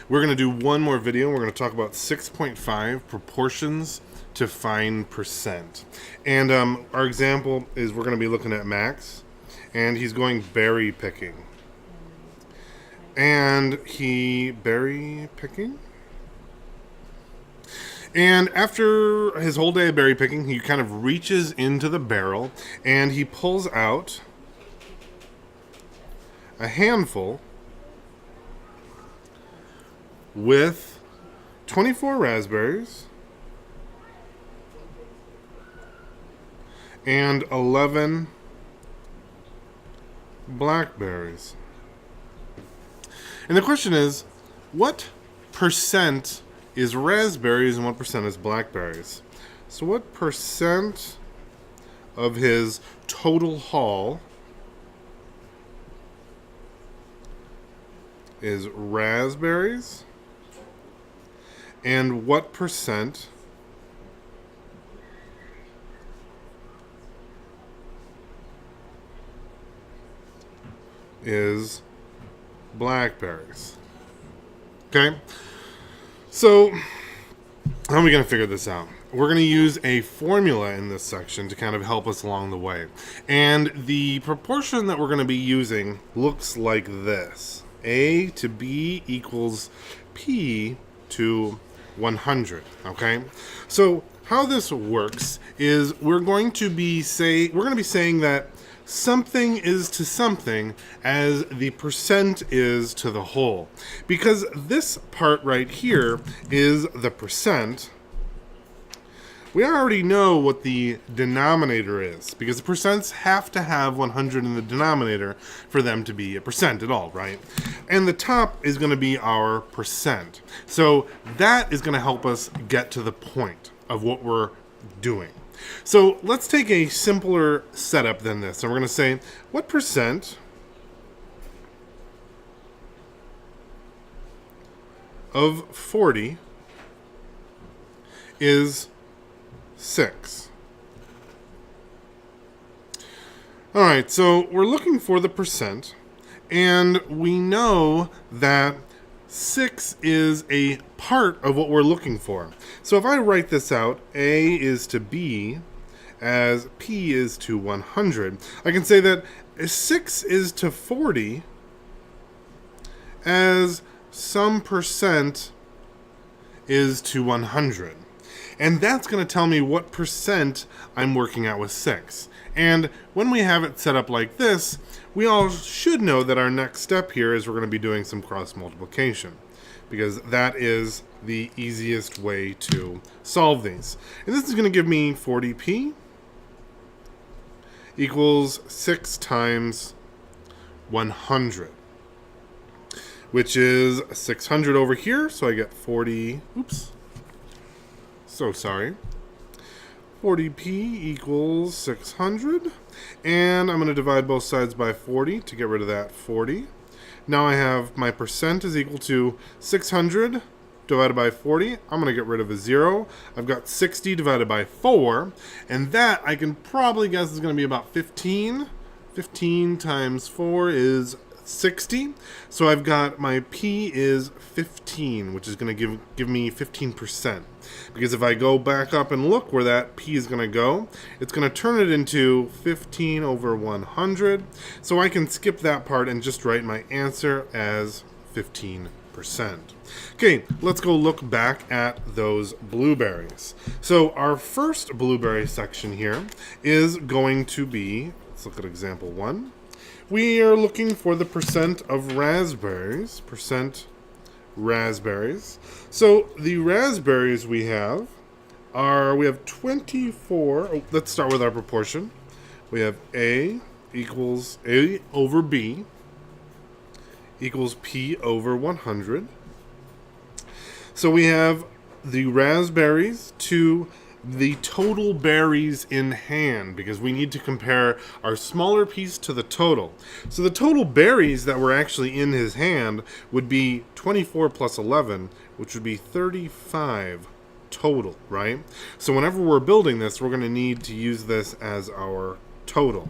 We're going to do one more video. We're going to talk about 6.5 proportions to find percent. And our example is we're going to be looking at Max, and he's going berry picking. And And after his whole day of berry picking, he kind of reaches into the barrel and he pulls out a handful with 24 raspberries and 11 blackberries. And the question is, what percent is raspberries and what percent is blackberries? So what percent of his total haul is raspberries, and what percent is blackberries? Okay, so how are we going to figure this out? We're going to use a formula in this section to kind of help us along the way. And the proportion that we're going to be using looks like this. A to B equals P to 100, okay? So how this works is we're going to be saying that something is to something as the percent is to the whole. Because this part right here is the percent. We already know what the denominator is, because the percents have to have 100 in the denominator for them to be a percent at all, right? And the top is going to be our percent. So that is going to help us get to the point of what we're doing. So let's take a simpler setup than this. So we're going to say, what percent of 40 is 6? All right, so we're looking for the percent, and we know that 6 is a part of what we're looking for. So if I write this out, A is to B as P is to 100, I can say that 6 is to 40 as some percent is to 100. And that's going to tell me what percent I'm working at with 6. And when we have it set up like this, we all should know that our next step here is we're going to be doing some cross multiplication, because that is the easiest way to solve these. And this is going to give me 40p equals 6 times 100, which is 600 over here. So I get 40, so sorry. 40p equals 600. And I'm going to divide both sides by 40 to get rid of that 40. Now I have my percent is equal to 600 divided by 40. I'm going to get rid of a 0. I've got 60 divided by 4. And that I can probably guess is going to be about 15. 15 times 4 is 60. So I've got my P is 15, which is going to give me 15%. Because if I go back up and look where that P is going to go, it's going to turn it into 15 over 100. So I can skip that part and just write my answer as 15%. Okay, let's go look back at those blueberries. So our first blueberry section here is going to be, let's look at example 1. We are looking for the percent of raspberries. So the raspberries we have 24. Oh, let's start with our proportion. We have A equals A over B equals P over 100. So we have the raspberries to the total berries in hand, because we need to compare our smaller piece to the total. So the total berries that were actually in his hand would be 24 plus 11, which would be 35 total, right? So whenever we're building this, we're going to need to use this as our total.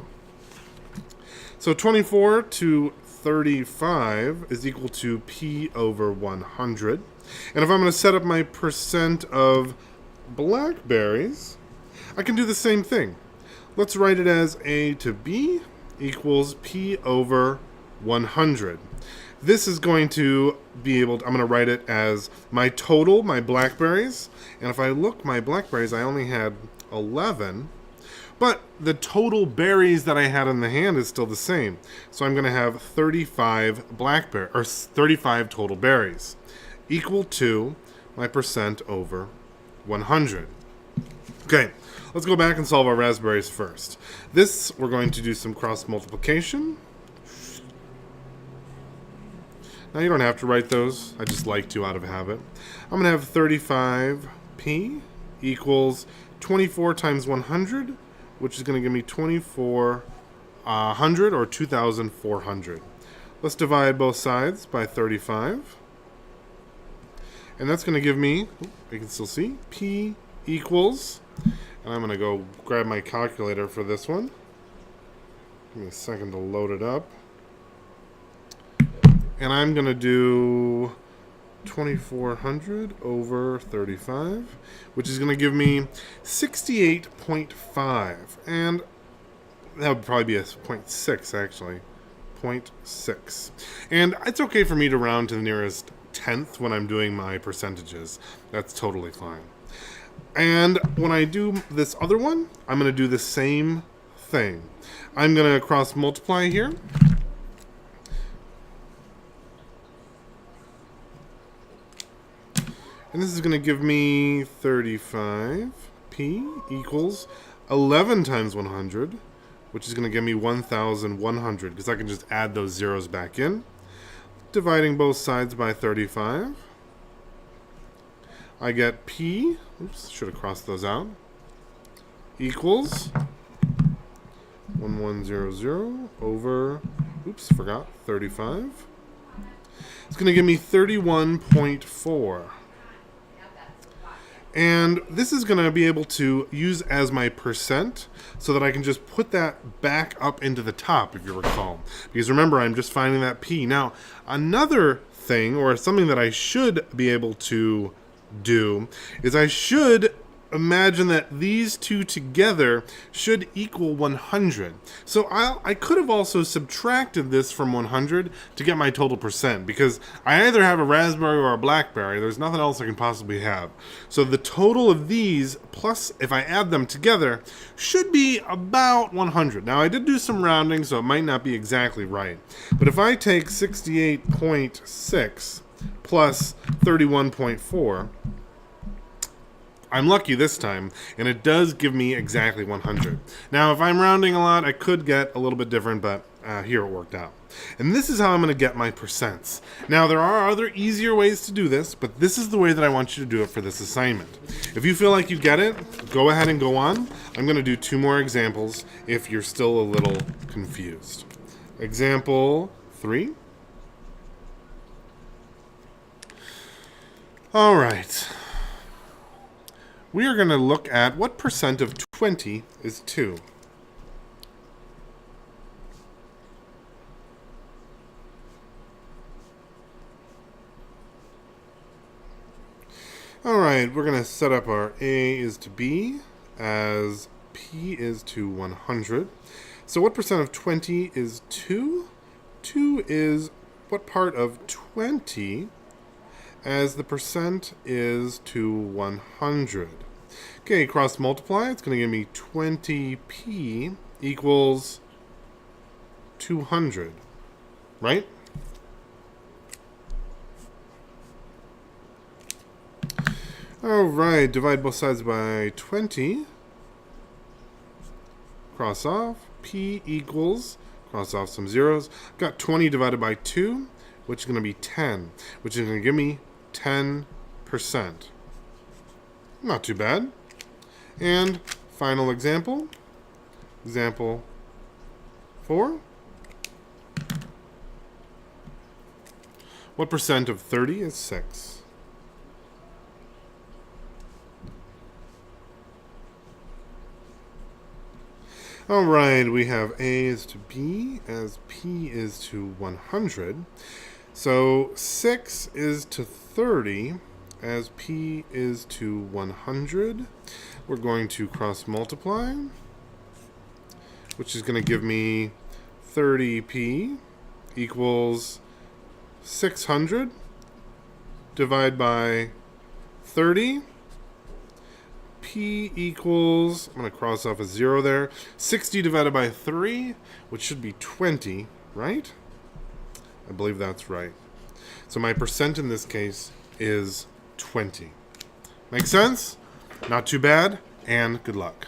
So 24 to 35 is equal to P over 100. And if I'm going to set up my percent of blackberries, I can do the same thing. Let's write it as A to B equals P over 100. This is going to be able to, I'm going to write it as my total, my blackberries. And if I look, my blackberries, I only had 11. But the total berries that I had in the hand is still the same. So I'm going to have 35 or 35 total berries, equal to my percent over 100. Okay, let's go back and solve our raspberries first. This, we're going to do some cross multiplication. Now you don't have to write those. I just like to out of habit. I'm going to have 35p equals 24 times 100, which is going to give me 2400 or 2,400. Let's divide both sides by 35. And that's going to give me, you can still see, p equals, and I'm going to go grab my calculator for this one. Give me a second to load it up. And I'm going to do 2,400 over 35, which is going to give me 68.5. And that would probably be a 0.6, actually. 0.6. And it's okay for me to round to the nearest tenth when I'm doing my percentages. That's totally fine. And when I do this other one, I'm going to do the same thing. I'm going to cross multiply here. And this is going to give me 35p equals 11 times 100, which is going to give me 1,100, because I can just add those zeros back in. Dividing both sides by 35, I get p, oops, should have crossed those out, equals 1100 over, oops, forgot, 35. It's going to give me 31.4. And this is going to be able to use as my percent so that I can just put that back up into the top, if you recall. Because remember, I'm just finding that P. Now, another thing, or something that I should be able to do, is I should imagine that these two together should equal 100. So I could have also subtracted this from 100 to get my total percent, because I either have a raspberry or a blackberry. There's nothing else I can possibly have. So the total of these, plus if I add them together, should be about 100. Now I did do some rounding, so it might not be exactly right. But if I take 68.6 plus 31.4, I'm lucky this time, and it does give me exactly 100. Now, if I'm rounding a lot, I could get a little bit different, but here it worked out. And this is how I'm going to get my percents. Now, there are other easier ways to do this, but this is the way that I want you to do it for this assignment. If you feel like you get it, go ahead and go on. I'm going to do 2 more examples if you're still a little confused. Example 3. All right. We are going to look at what percent of 20 is 2. All right, we're going to set up our A is to B as P is to 100. So what percent of 20 is 2? 2 is what part of 20 as the percent is to 100. Okay, cross multiply, it's going to give me 20p equals 200, right? All right, divide both sides by 20. Cross off, p equals, cross off some zeros. Got 20 divided by 2, which is going to be 10, which is going to give me 10%. Not too bad. And final example, example 4. What percent of 30 is 6? All right, we have A is to B as P is to 100. So 6 is to 30 as P is to 100. We're going to cross multiply, which is going to give me 30P equals 600 divided by 30. P equals, I'm going to cross off a 0 there, 60 divided by 3, which should be 20, right? I believe that's right. So my percent in this case is 20. Make sense? Not too bad, and good luck.